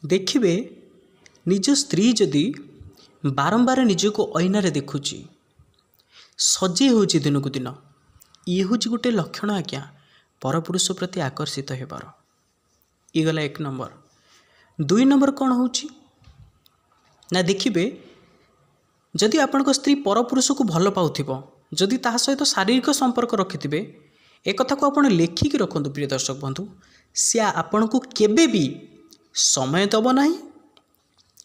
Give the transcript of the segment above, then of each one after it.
देखिए निज स्त्री जदि बारंबार निजक ऐनारे देखुची सजे हो दिन को दिन ये हूँ गोटे लक्षण आज्ञा परपुरुष प्रति आकर्षित होबार। ये गला 1 नंबर। 2 नंबर कौन हो ना देखिए जदि आपण स्त्री परपुरुष को भल पाउथिबो जदि ता सहित शारीरिक संपर्क रखिथिबे एक कथा को आपण लेखिक रखंतु प्रिय दर्शक बंधु सी आपण को केबे भी समय दब नाही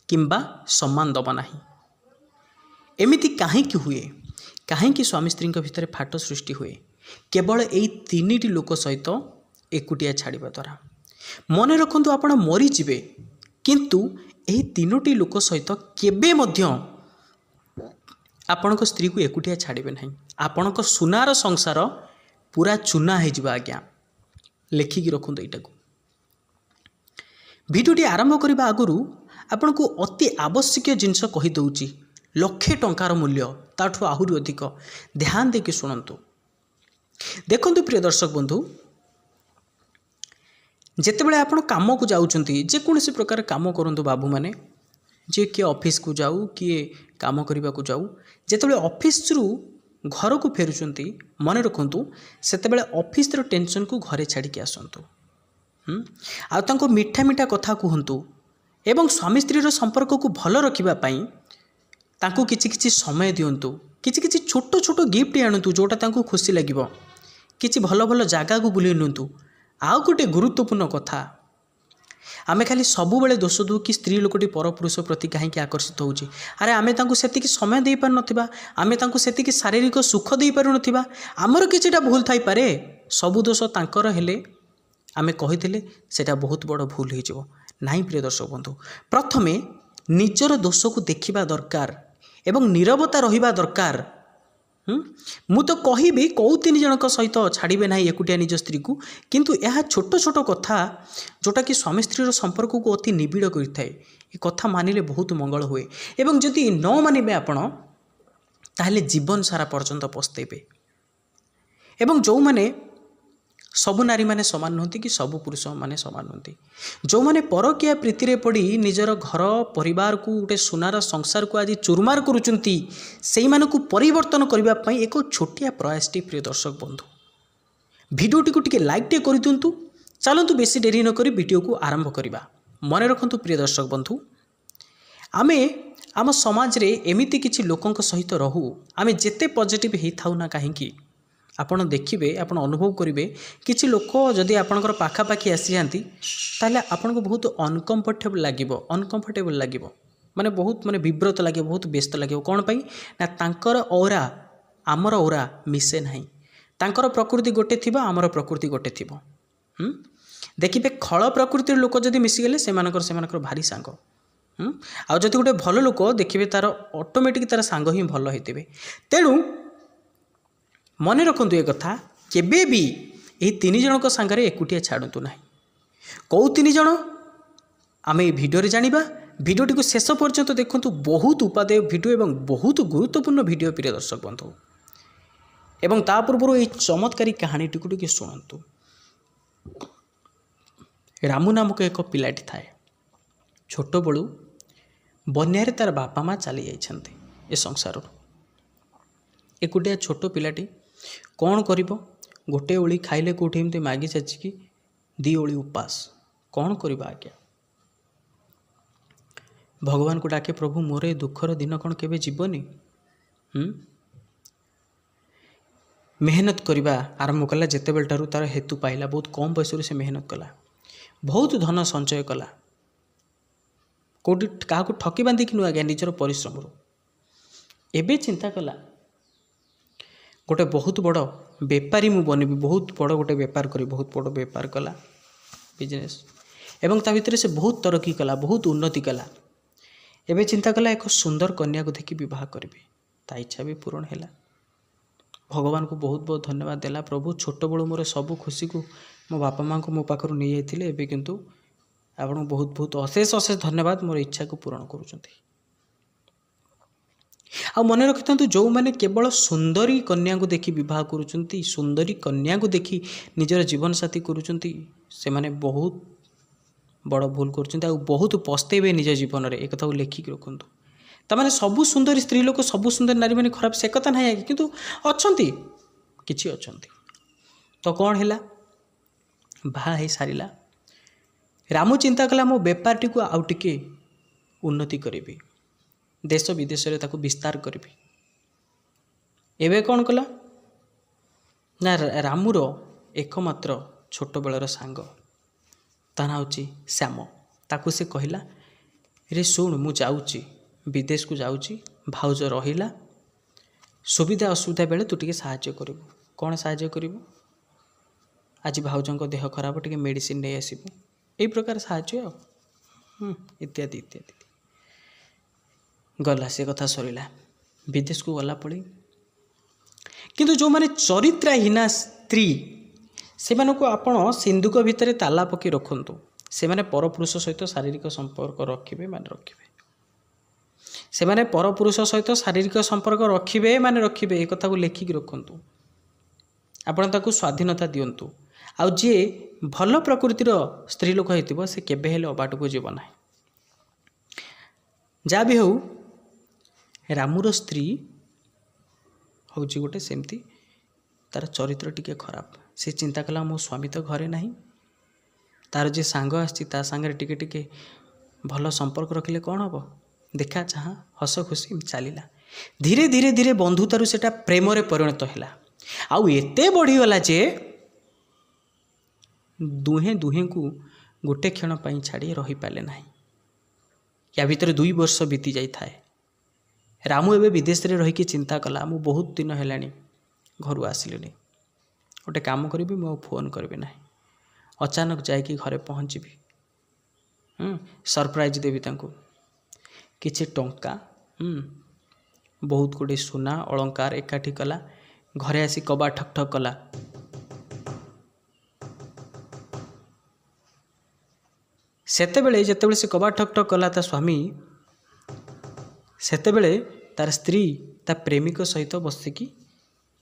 किंबा सम्मान दब नाही। एमिति काहेकि हुए काहेकि स्वामी स्त्री भितर फाट सृष्टि हुए केवल यही 3टी लोक सहित एकुटिया छाड़िबा द्वारा। मन रखंतु आपण मरीजिबे किंतु यही 3टी लोक सहित केबे मध्य आपणक स्त्री को एकुटिया छाड़िबे नहीं। आपणक सुनार संसार पूरा चूना हो जावा आज्ञा लेखिकी रखंतु एटा को। भिडियोटी आरंभ करने आगु आपन को अति आवश्यक जिनस कही दउची लक्षे टंकार मूल्य ताठू आहुरी अधिक ध्यान देके शुणु। देखंतु प्रिय दर्शक बंधु जेतेबेले आपण काम को जाउचंती जेकोसी प्रकार काम करंतु बाबू माने जे किए ऑफिस को जाऊ किए काम करने को जाऊ जेतेबेले ऑफिस रु घर को फेरुचंती मन रखंतु सेतेबेले ऑफिस रो टेंशन को घरे छाड़ी के आसंतु आ तांको मीठा मीठा कथा कहतु एवं स्वामी स्त्री संपर्क को भल रखिबा पई तांको किछि किछि समय दियंतु किछि किछि छोट छोट गिफ्ट आणतु जोटा तांको खुशी लागिबो किछि भल भल जागा को बुले नंतु। आउ गोटे गुरुत्वपूर्ण कथा आमे खाली सबु बेले दोष दू कि स्त्री लोकटी परपुरुष प्रति कहीं आकर्षित होउची अरे आमे तांको सेतिकी समय दे पार नथिबा आमे तांको सेतिकी शारीरिक सुख दे पारु नथिबा आमर किछिटा भूल थाई पारे सबु दोष तांकर हेले आमे कहिथिले सेटा बहुत बड़ भूल हो जिवो नाही। प्रिय दर्शक बंधु प्रथमे निजर दोष को देखिबा दरकार एवं नीरवता रहिबा दरकार। मु तो कहिबी कौ 3 जनक सहित छाड़िबे ना एकुटिया निज स्त्री को किंतु यह छोट छोट कथा जोटा कि स्वामी स्त्री संपर्क को अति निबिड़ करिथाए ये कथा मानिले बहुत मंगल हुए एवं जदि न मानिबे आपण ताहले जीवन सारा पर्यंत पछतेबे। एवं जो माने सबु नारी माने समान नहंती कि सबु पुरुष माने समान नहंती जो माने परकिया प्रीति रे पड़ी निजर घर परिवार को गोटे सुनार संसार को आज चुरमार करुचंती सेई माने को परिवर्तन करबा पई एक छोटिया प्रयासटी। प्रिय दर्शक बंधु भिडियोटी को टिके लाइक टे कर दिंतु चलतु बेसी डेरी न करी वीडियो को आरंभ करबा। मन रखंतु प्रिय दर्शक बंधु आमे आम समाज रे एमिति किछि लोकंक सहित रहू आमे जेते पॉजिटिव ही थाउ ना काहेकि आपण देखिए आपण अनुभव करेंगे किसी लोक जदि आपणकर पाखापाखि आसी जाती ताले आपन को बहुत अनकंफर्टेबल लगे माने बहुत माने विव्रत लगे बहुत व्यस्त लगे कौन पाई ना तांकर औरा आमर औरा मिसे नहीं तांकर प्रकृति गोटे थिबा आमर प्रकृति गोटे थिबो। देखिए खल प्रकृतिर लोक जदि मिसीगले से भारी सांग आउ जदि गोटे भल लोक देखिए तार ऑटोमेटिक तार सांग ही भल होते तेणु मन रखंतु ये कथा केबे भी यही 3 जनक सांगरे एकुटिया छाड़तु ना कौ 3 जन आम ये भिडियो जानिबा। भिडियोटी को शेष पर्यंत देखंतु बहुत उपादेय भिडियो एवं बहुत गुरुत्वपूर्ण भिडियो प्रिय दर्शक बंधु एवं ता पूर्व ये चमत्कारी कहानीटी को टिके शुणु। रामू नामक एक पिलाटी थाए छोट बलू बन्यारे तार बापा माँ चली जाइछन्ते ए संसार एकुटिया छोट पिलाटी कौन करिबो गोटे ओली खाइले कोठी एमती मागी चाचिकी 2 ओली उपास कौन करिबा आज्ञा। भगवान को डाके प्रभु मोरे दुखर दिन कौन केबे जीवनी मेहनत करवा आरंभ कला जेते बेल ठारू तार हेतु पाइला बहुत कम बयस से मेहनत कला बहुत धन संचय कला कोठी क्या ठकी बांधी कि आज्ञा निजर परिश्रम एबे चिंता कला गोटे बहुत बड़ बेपारी मु बनबी बहुत बड़ गोटे बेपार करी बहुत बड़ बेपार कला बिजनेस एवं ता भितर से बहुत तरक्की कला बहुत उन्नति कला एबे चिंता कला एक सुंदर कन्या को देखी विवाह करी ता इच्छा भी पूर्ण है। भगवान को बहुत बहुत धन्यवाद देला प्रभु छोट बड़ू मोर सब खुशी को मो बापा माँ को मो पाखर नहीं जाइए एबे किंतु आपन बहुत बहुत अशेष अशेष धन्यवाद मोर इच्छा को पूर्ण करुछंती। आ मन रखिता जो मैंने केवल सुंदरी कन्या को देखी विवाह करुँच सुंदरी कन्या को देखी निजर जीवन साथी करुँच से माने बहुत बड़ भूल कर बहुत पस्तेबे निज जीवन में एक कथा लेखिक रखु ताने सबु सुंदर स्त्री लोक सबु सुंदर नारी मैंने खराब से कथा ना कि अच्छा किसी अच्छा तो कौन है बाहा हो सारा रामू चिंता कला मो बेपारटी को आउ टिके उन्नति करी देश विदेश में ताको विस्तार करी एवं कौन कला ना रामूर एकमात्र छोट बेलर सांग ता ना हूँ श्याम ताकू से कहला रे शुण मु जाऊँगी विदेश को जाऊँगी भाउज रहिला सुविधा असुविधा बेले तू टिके साहाय्य करू कौन साहाय्य करू आज भाउजों देह खराब टिके मेडिसिन नहीं आसबू यही प्रकार साहाय्य इत्यादि इत्यादि गला से कथा सरीला विदेश को गला पड़ी किंतु जो माने चरित्रहीना स्त्री से आपण सिंधुक भितर ताला पकई रखु से माने परपुरुष सहित शारीरिक संपर्क रखिए माने रखिए से माने परपुरुष सहित शारीरिक संपर्क रखिए माने रखिए एक कथा को लेखिक रखु आपण ताकू स्वाधीनता दिंतु आउ जी भल प्रकृतिर स्त्री लोक हो से केबे हेले अबाट को जीव ना जहाँ भी हो रामूर स्त्री हूँ गोटे सेमती तार चरित्र टिके खराब से चिंता कला मो स्वामी तो घरे नहीं तार जे सांग आसता सांगे टिके टिके भल संपर्क रखिले कौन हम देखा चाह हस खुशी चलला धीरे धीरे धीरे बंधुतारू सेटा प्रेम रे परिणत है आउ एते बढ़ीगला जे दुहे दुहे को गोटे क्षण पर छाड़ी रही पारे ना या भितर 2 वर्ष बीती जाई थाए रामू एवं विदेश में रहीकि चिंता कला मु बहुत दिन है घर आसिली गोटे काम करी मु फोन करी ना अचानक जाकि घरे पहुँची सरप्राइज देवी तांको किछि टंका बहुत गुड़े सुना अलंकार एकाठी कला घरे आसी कबा ठक ठक कला सेतेबेले जेतेबेले से कबा ठक ठक कला ता स्वामी सेतेबेले तार स्त्री ता प्रेमिक सहित बसिकी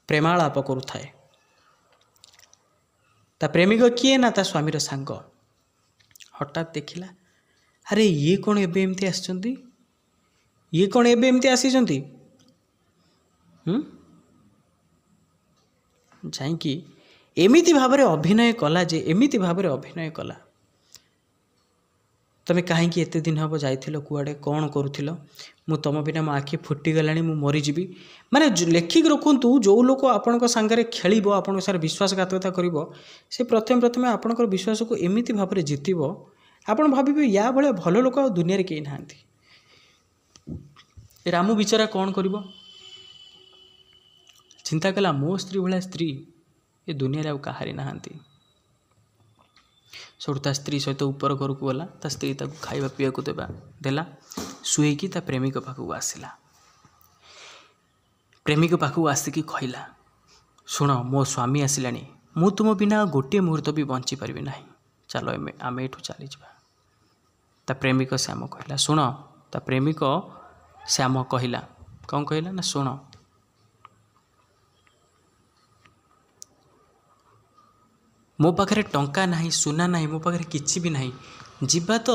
प्रेमालाप करुथाए ता प्रेमिक किए ना ता स्वामीर सांग हठात देखिला अरे ये कौन एबे एमती आछंती ये कौन एबे एमती आसीचंती जाइकी एमिति भाव अभिनय कला जे एमिति भाव अभिनय कला तमे कहीं एते दिन हम जाइथिलो कुआडे कौन करुथिलो मु तुम बिना मो आखि फुटीगलाणी मु मरीजी माने लेखिक रखु जो लोक आपण सांगे खेल आपण सारे विश्वासघातकता करिवो से प्रथम प्रथम आपण विश्वास को एमिति भाव जितब आपण भाविबे या भले भल लोक दुनिया रे केही नाहांती रामू बिचारा कौन करिवो चिंता कला मो स्त्री भाया स्त्री ये दुनिया रे कहारी नाहांती सब ता स्त्री सहित ऊपर घर को गला ता स्त्री ताको खाइबा पिया को देला शुएकी ता प्रेमिक पाखक आसिला प्रेमिक पाखक आसिकी कहला शुण मो स्वामी आसिलानी मु तुम बिना गोटे मुहूर्त भी बंची पारि ना चलो आम एठू चली जा ता प्रेमिक श्याम कहला शुण ता प्रेमिक श्याम कहला कौन कहला ना शुण मो पाखे टंका नहीं सुना नहीं मो पाखे किसी भी नहीं जीवा तो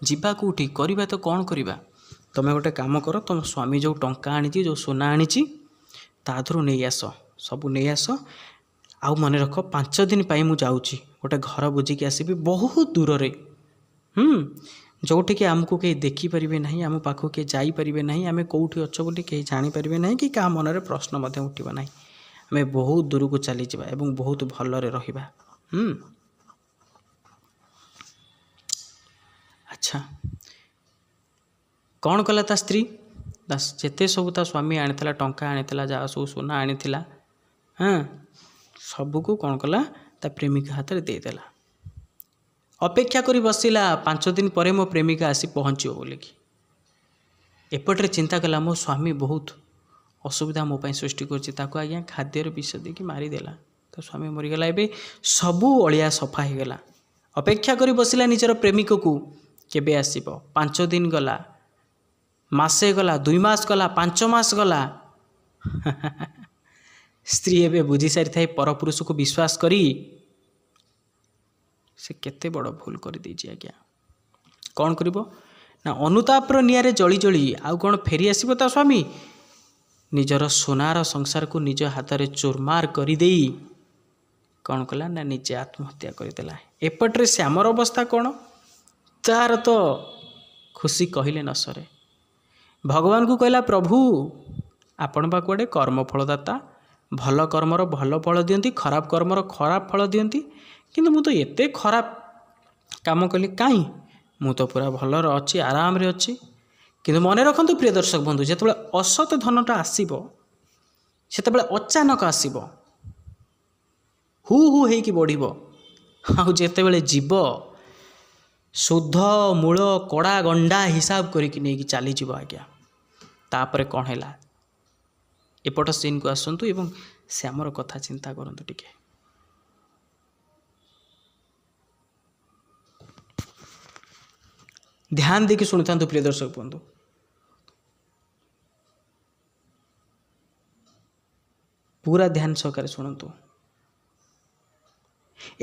जीवा कौटी करवा तो कौन करवा तुम गोटे काम कर तुम स्वामी जो टंका आनी जो सुना आनी तादर नहीं आस सबू नहीं आस आउ मन रख 5 दिन पाई मु जाऊँगी गोटे घर बुझिकी आसबि बहुत दूर रे जोटि कि आमको कहीं देखिपारे ना आम पाखक किए जापारे ना आम कौटी अच्छे बोली कहीं जानीपारे ना कि क्या मन में प्रश्न उठा ना आम बहुत दूर को चली जावा एवं बहुत भलरे रहिबा अच्छा कौन कला ता स्त्री जेते सब ता स्वामी आनीला टंका आनीला जहाँ सब सुना आनीला हाँ सबको कौन कला ता प्रेमिका हाथ में देदेला अपेक्षा करी बसिला 5 दिन पर मो प्रेमिका आसी पहुँचो बोलिकी एपटे चिंता कला मो स्वामी बहुत असुविधा मो सृष्टि कर आज्ञा खाद्यर विष देकी मारिदेला तो स्वामी मरीगला एवं सबू अलिया सफा हो गला अपेक्षा करी बसिला निजर प्रेमिक को केबे आसीबो 5 दिन गला मासे गला 2 मास गला 5 मास गला स्त्री एवं बुझी सारी थाई परपुरुष को विश्वास करी से केते बड़ भूल कर दीजिए आज्ञा କ'ଣ କରିବ ନା ଅନୁତାପର ନିଆଁରେ ଜଳି ଜଳି ଆଉ କ'ଣ ଫେରି ଆସିବ ତା ସ୍ୱାମୀ? ନିଜର ସୁନାର ସଂସାରକୁ ନିଜ ହାତରେ ଚୁରମାର କରିଦେଇ କ'ଣ କଲା ନା ନିଜେ ଆତ୍ମହତ୍ୟା କରିଦେଲା। ଏପଟରେ ଶ୍ୟାମର ଅବସ୍ଥା କ'ଣ? ତାର ତ ଖୁସି କହିଲେ ନ ସରେ। ଭଗବାନଙ୍କୁ କହିଲା, ପ୍ରଭୁ ଆପଣ ବା କୁଆଡ଼େ କର୍ମଫଳଦାତା, ଭଲ କର୍ମର ଭଲ ଫଳ ଦିଅନ୍ତି, ଖରାପ କର୍ମର ଖରାପ ଫଳ ଦିଅନ୍ତି, କିନ୍ତୁ ମୁଁ ତ ଏତେ ଖରାପ କାମ କଲି, କାହିଁ? ମୁଁ ତ ପୁରା ଭଲରେ ଅଛି, ଆରାମରେ ଅଛି। କିନ୍ତୁ ମନେ ରଖନ୍ତୁ ପ୍ରିୟ ଦର୍ଶକ ବନ୍ଧୁ, ଯେତେବେଳେ ଅସତ ଧନଟା ଆସିବ, ସେତେବେଳେ ଅଚାନକ ଆସିବ, ହୁ ହୁ ହେଇକି ବଢ଼ିବ, ଆଉ ଯେତେବେଳେ ଯିବ ଶୁଦ୍ଧ ମୂଳ କଡ଼ା ଗଣ୍ଡା ହିସାବ କରିକି ନେଇକି ଚାଲିଯିବ। ଆଜ୍ଞା, ତାପରେ କ'ଣ ହେଲା? ଏପଟ ସିନ୍କୁ ଆସନ୍ତୁ ଏବଂ ଶ୍ୟାମର କଥା ଚିନ୍ତା କରନ୍ତୁ ଟିକେ। ଧ୍ୟାନ ଦେଇକି ଶୁଣିଥାନ୍ତୁ ପ୍ରିୟ ଦର୍ଶକ ବନ୍ଧୁ। ପୁରା ଧ୍ୟାନ ସହକାରେ ଶୁଣନ୍ତୁ।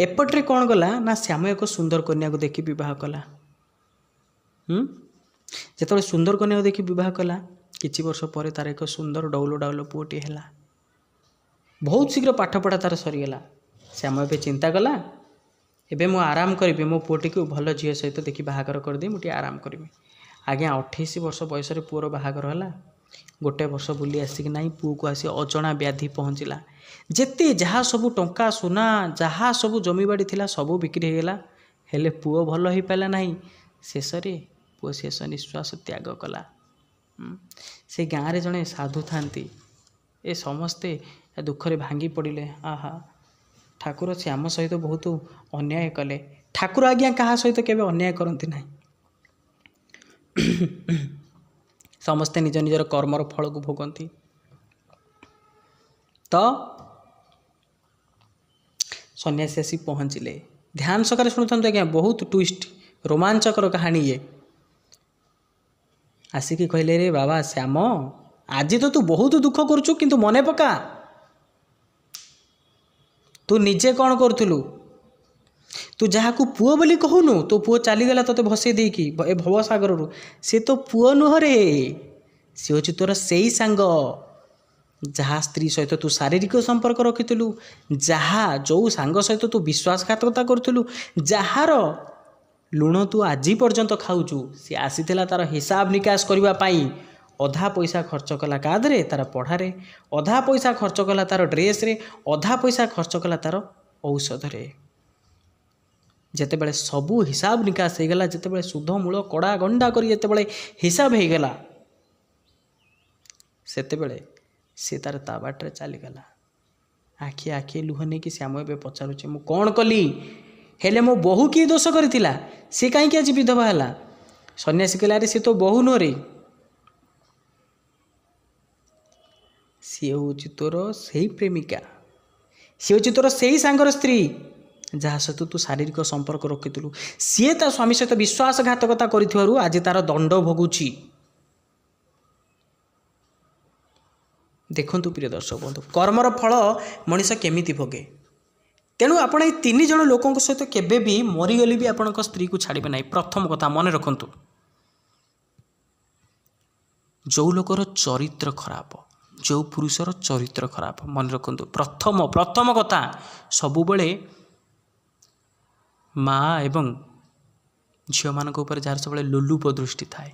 ଏପଟରେ କ'ଣ ଗଲା ନା ଶ୍ୟାମ ଏକ ସୁନ୍ଦର କନ୍ୟାକୁ ଦେଖି ବିବାହ କଲା। ଯେତେବେଳେ ସୁନ୍ଦର କନ୍ୟାକୁ ଦେଖି ବିବାହ କଲା, କିଛି ବର୍ଷ ପରେ ତାର ଏକ ସୁନ୍ଦର ଡଉଲ ଡାଉଲ ପୁଅଟିଏ ହେଲା। ବହୁତ ଶୀଘ୍ର ପାଠପଢ଼ା ତାର ସରିଗଲା। ଶ୍ୟାମ ଏବେ ଚିନ୍ତା କଲା, ଏବେ ମୁଁ ଆରାମ କରିବି, ମୋ ପୁଅଟିକୁ ଭଲ ଝିଅ ସହିତ ଦେଖି ବାହାଘର କରିଦେଇ ମୁଁ ଟିକେ ଆରାମ କରିବି। ଆଜ୍ଞା, 28 ବର୍ଷ ବୟସରେ ପୁଅର ବାହାଘର ହେଲା। ଗୋଟେ ବର୍ଷ ବୁଲି ଆସିକି ନାହିଁ, ପୁଅକୁ ଆସି ଅଜଣା ବ୍ୟାଧି ପହଞ୍ଚିଲା। ଯେତେ ଯାହା ସବୁ ଟଙ୍କା ସୁନା ଯାହା ସବୁ ଜମିବାଡ଼ି ଥିଲା ସବୁ ବିକ୍ରି ହେଇଗଲା, ହେଲେ ପୁଅ ଭଲ ହେଇପାରିଲା ନାହିଁ। ଶେଷରେ ପୁଅ ଶେଷ ନିଶ୍ୱାସ ତ୍ୟାଗ କଲା। ସେ ଗାଁରେ ଜଣେ ସାଧୁ ଥାନ୍ତି। ଏ ସମସ୍ତେ ଦୁଃଖରେ ଭାଙ୍ଗି ପଡ଼ିଲେ। ଆହା, ଠାକୁର ଶ୍ୟାମ ସହିତ ବହୁତ ଅନ୍ୟାୟ କଲେ। ଠାକୁର ଆଜ୍ଞା କାହା ସହିତ କେବେ ଅନ୍ୟାୟ କରନ୍ତି ନାହିଁ। ସମସ୍ତେ ନିଜ ନିଜର କର୍ମର ଫଳକୁ ଭୋଗନ୍ତି। ତ ସନ୍ନ୍ୟାସୀ ଆସି ପହଞ୍ଚିଲେ। ଧ୍ୟାନ ସହକାରେ ଶୁଣୁଥାନ୍ତୁ ଆଜ୍ଞା, ବହୁତ ଟୁଇଷ୍ଟ ରୋମାଞ୍ଚକର କାହାଣୀ ଇଏ। ଆସିକି କହିଲେ, ରେ ବାବା ଶ୍ୟାମ, ଆଜି ତ ତୁ ବହୁତ ଦୁଃଖ କରୁଛୁ, କିନ୍ତୁ ମନେ ପକା ତୁ ନିଜେ କ'ଣ କରୁଥିଲୁ। ତୁ ଯାହାକୁ ପୁଅ ବୋଲି କହୁନୁ, ତୋ ପୁଅ ଚାଲିଗଲା ତୋତେ ଭସେଇ ଦେଇକି ଏ ଭବସାଗରରୁ। ସେ ତ ପୁଅ ନୁହଁରେ, ସେ ହେଉଛି ତୋର ସେଇ ସାଙ୍ଗ ଯାହା ସ୍ତ୍ରୀ ସହିତ ତୁ ଶାରୀରିକ ସମ୍ପର୍କ ରଖିଥିଲୁ, ଯେଉଁ ସାଙ୍ଗ ସହିତ ତୁ ବିଶ୍ୱାସଘାତକତା କରୁଥିଲୁ, ଯାହାର ଲୁଣ ତୁ ଆଜି ପର୍ଯ୍ୟନ୍ତ ଖାଉଛୁ। ସେ ଆସିଥିଲା ତାର ହିସାବ ନିକାଶ କରିବା ପାଇଁ। ଅଧା ପଇସା ଖର୍ଚ୍ଚ କଲା କାହାଦେରେ? ତାର ପଢ଼ାରେ। ଅଧା ପଇସା ଖର୍ଚ୍ଚ କଲା ତାର ଡ୍ରେସ୍ରେ। ଅଧା ପଇସା ଖର୍ଚ୍ଚ କଲା ତାର ଔଷଧରେ। ଯେତେବେଳେ ସବୁ ହିସାବ ନିକାଶ ହେଇଗଲା, ଯେତେବେଳେ ସୁଧ ମୂଳ କଡ଼ା ଗଣ୍ଡା କରି ଯେତେବେଳେ ହିସାବ ହେଇଗଲା, ସେତେବେଳେ ସେ ତାର ତା ବାଟରେ ଚାଲିଗଲା। ଆଖି ଲୁହ ନେଇକି ଶ୍ୟାମ ଏବେ ପଚାରୁଛି, ମୁଁ କ'ଣ କଲି? ହେଲେ ମୋ ବୋହୂ କିଏ ଦୋଷ କରିଥିଲା? ସେ କାହିଁକି ଆଜି ବିଧବା ହେଲା? ସନ୍ନ୍ୟାସୀ କହିଲା, ଆରେ ସେ ତ ବୋହୂ ନୁହଁରେ, ସିଏ ହେଉଛି ତୋର ସେଇ ପ୍ରେମିକା, ସିଏ ହେଉଛି ତୋର ସେଇ ସାଙ୍ଗର ସ୍ତ୍ରୀ ଯାହା ସହିତ ତୁ ଶାରୀରିକ ସମ୍ପର୍କ ରଖିଥିଲୁ। ସିଏ ତା ସ୍ୱାମୀ ସହିତ ବିଶ୍ୱାସଘାତକତା କରିଥିବାରୁ ଆଜି ତାର ଦଣ୍ଡ ଭୋଗୁଛି। ଦେଖନ୍ତୁ ପ୍ରିୟ ଦର୍ଶକ ବନ୍ଧୁ, କର୍ମର ଫଳ ମଣିଷ କେମିତି ଭୋଗେ। ତେଣୁ ଆପଣ ଏଇ 3 ଜଣ ଲୋକଙ୍କ ସହିତ କେବେ ବି ମରିଗଲେ ବି ଆପଣଙ୍କ ସ୍ତ୍ରୀକୁ ଛାଡ଼ିବେ ନାହିଁ। ପ୍ରଥମ କଥା ମନେ ରଖନ୍ତୁ, ଯେଉଁ ଲୋକର ଚରିତ୍ର ଖରାପ, ଯେଉଁ ପୁରୁଷର ଚରିତ୍ର ଖରାପ, ମନେ ରଖନ୍ତୁ, ପ୍ରଥମ କଥା ସବୁବେଳେ ମା ଏବଂ ଝିଅମାନଙ୍କ ଉପରେ ଯାହାର ସବୁବେଳେ ଲୋଲୁପ ଦୃଷ୍ଟି ଥାଏ,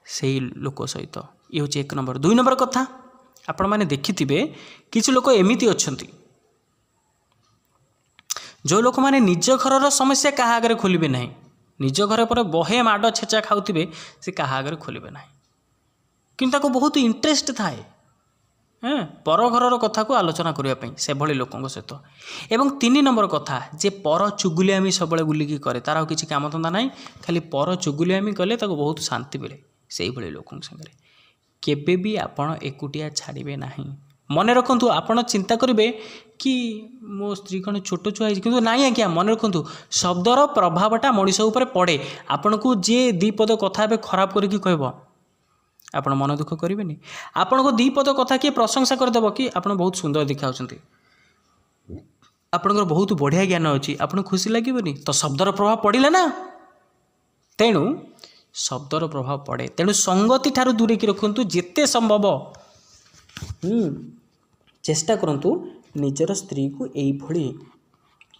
ସେଇ ଲୋକ ସହିତ ଇଏ ହେଉଛି 1 ନମ୍ବର। 2 ନମ୍ବର କଥା, ଆପଣମାନେ ଦେଖିଥିବେ କିଛି ଲୋକ ଏମିତି ଅଛନ୍ତି, ଯେଉଁ ଲୋକମାନେ ନିଜ ଘରର ସମସ୍ୟା କାହା ଆଗରେ ଖୋଲିବେ ନାହିଁ। ନିଜ ଘର ପରେ ବହେ ମାଡ଼ ଛେଚା ଖାଉଥିବେ, ସେ କାହା ଆଗରେ ଖୋଲିବେ ନାହିଁ, କିନ୍ତୁ ତାକୁ ବହୁତ ଇଣ୍ଟରେଷ୍ଟ ଥାଏ ପର ଘରର କଥାକୁ ଆଲୋଚନା କରିବା ପାଇଁ, ସେଭଳି ଲୋକଙ୍କ ସହିତ। ଏବଂ 3 ନମ୍ବର କଥା, ଯେ ପର ଚୁଗୁଲିଆମି ସବୁବେଳେ ବୁଲିକି କରେ, ତାର ଆଉ କିଛି କାମଧନ୍ଦା ନାହିଁ, ଖାଲି ପର ଚୁଗୁଲିଆମି କଲେ ତାକୁ ବହୁତ ଶାନ୍ତି ମିଳେ, ସେଇଭଳି ଲୋକଙ୍କ ସାଙ୍ଗରେ କେବେ ବି ଆପଣ ଏକୁଟିଆ ଛାଡ଼ିବେ ନାହିଁ। ମନେ ରଖନ୍ତୁ, ଆପଣ ଚିନ୍ତା କରିବେ କି ମୋ ସ୍ତ୍ରୀ କ'ଣ ଛୋଟ ଛୁଆ ହେଇଛି, କିନ୍ତୁ ନାଇଁ ଆଜ୍ଞା, ମନେ ରଖନ୍ତୁ, ଶବ୍ଦର ପ୍ରଭାବଟା ମଣିଷ ଉପରେ ପଡ଼େ। ଆପଣଙ୍କୁ ଯିଏ 2 ପଦ କଥା ଏବେ ଖରାପ କରିକି କହିବ, ଆପଣ ମନ ଦୁଃଖ କରିବେନି? ଆପଣଙ୍କୁ 2 ପଦ କଥା କିଏ ପ୍ରଶଂସା କରିଦେବ କି ଆପଣ ବହୁତ ସୁନ୍ଦର ଦେଖାଯାଉଛନ୍ତି, ଆପଣଙ୍କର ବହୁତ ବଢ଼ିଆ ଜ୍ଞାନ ଅଛି, ଆପଣଙ୍କୁ ଖୁସି ଲାଗିବନି? ତ ଶବ୍ଦର ପ୍ରଭାବ ପଡ଼ିଲା ନା। तेणु शब्दर प्रभाव पड़े। तेणु संगति ठारू दूरेकी रखु जिते संभव चेष्टा करंतु निजर स्त्री को यही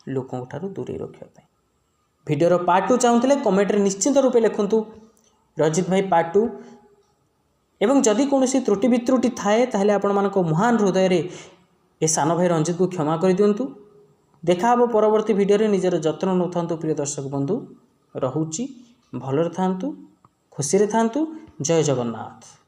लोकों ठारू दूरे रखापी। भिडियोर पार्ट 2 चाहूँगे कमेंट निश्चिंत रूपे लिखुँ रंजित भाई पार्ट 2। एवं जदि कौन त्रुटि वित्रुटि थाए ताहले आपण मानक महान हृदय रे ए सान भाई रंजित को क्षमा कर दिंतु। देखा हम परवर्ती भिडियो निजर जत्न नौ था प्रिय दर्शक बंधु। रहुची भलरे थांतु, खुशी रे थांतु। जय जगन्नाथ।